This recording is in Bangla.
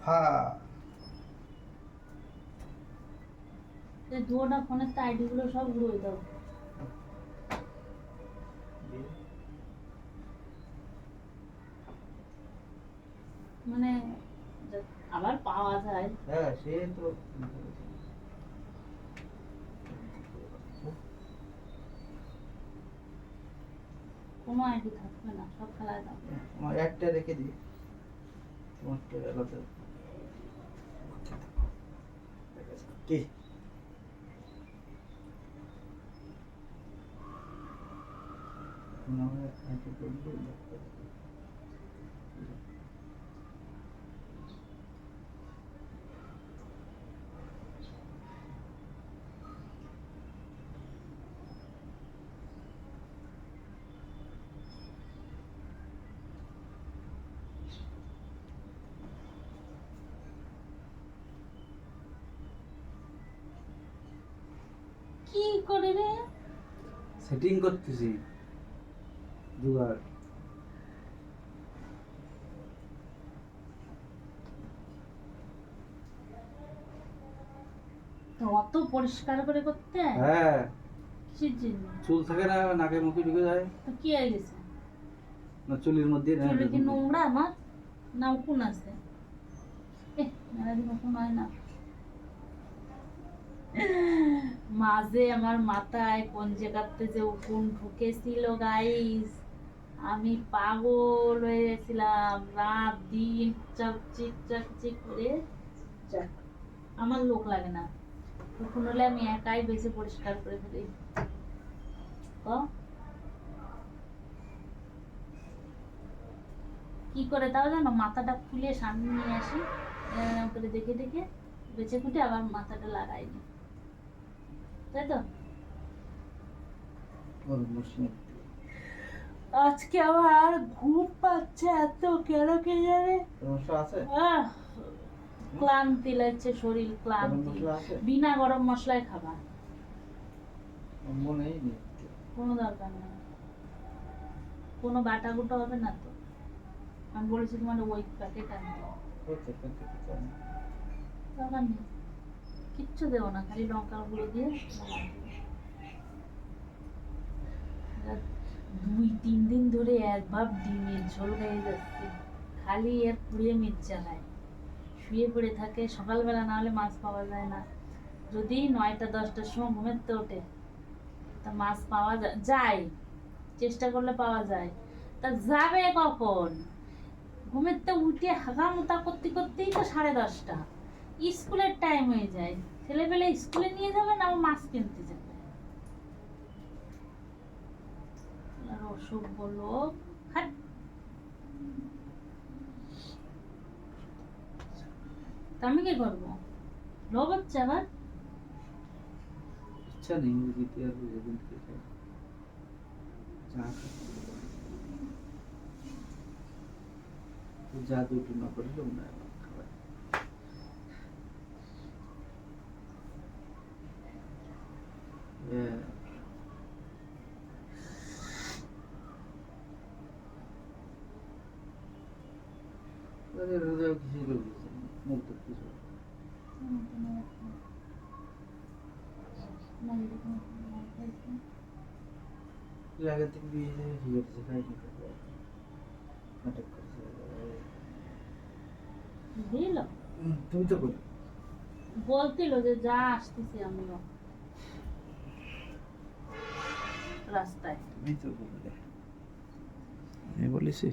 হ্যাঁ দুটা ফোনের তো আইডি গুলো সব উড়ে দাও। মানে আবার পাওয়া যায়। হ্যাঁ সে তো কোনো আইডি থাকবে না, সব খেলায় দাও। আমার একটা রেখে দিই, তোমারটা আলাদা কি আমার একটা করবো। কি করে রে? সেটিং করতেছি দুবার। অত পরিষ্কার করে করতে? হ্যাঁ কিসের জন্য? চুল থাকে না নাকের মুখে ঢুকে যায় তো কি হয়ে গেছে? না চুলের মধ্যে না চুলে কি নোংরা আমার? না উকুন আছে? মেলাদিন উকুন হয় না। মাঝে আমার মাথায় কোন জায়গাতে যে উকুন ঢুকেছিল গাইস, আমি পাগল হয়ে গেছিলাম। রাত দিন চাকচিক চাকচিক করে। যাক, আমার লোক লাগে না। উকুন হলে আমি একাই বেশি পরিষ্কার করে ফেলি। কি করে তাও জানো, মাথাটা খুলে সামনে নিয়ে আসি, এরকম করে দেখে দেখে বেছে কুটে আবার মাথাটা লাগাই নি, তাই তো। আজকে আবার ঘুম পাচ্ছে এত, কেন কে জানে। সমস্যা আছে? ক্লান্তি লাগছে, শরীর ক্লান্তি। বিনা গরম মশলায় খাবার মনেই নেই, কোনো দরকার নেই, কোনো বাটা গুটা হবে না তো। আমি বলেছি তোমার ওই প্যাকেট আনতে, দরকার নেই, কিচ্ছু দেবো না, খালি লঙ্কা গুঁড়ো দিয়ে 2-3 দিন ধরে একভাব ডিমের ঝোল খেয়ে যাচ্ছে, খালি এর পুড়িয়ে মির্চা খায়, শুয়ে পড়ে থাকে। সকালবেলা না হলে মাছ পাওয়া যায় না, যদি 9টা-10টার সময় ঘুমের তো ওঠে তা মাছ পাওয়া যায়, চেষ্টা করলে পাওয়া যায়। তা যাবে কখন? ঘুমের তো উঠে হাগা মোতা করতে করতেই তো 10:30, স্কুলের টাইম হয়ে যায়, ছেলেপেলে স্কুলে নিয়ে যাবে না, মাছ কিনতে যাবে। অসুখ বলো, আমি কি করবো? লোভ হচ্ছে আবার। ইচ্ছা নেই দিতে আর যেদিন থেকে যা দুটো না করলেও না খাবার। তুমি তো বলছিল যে যা আসতেছি আমিও রাস্তায়। আমি তো বলেছি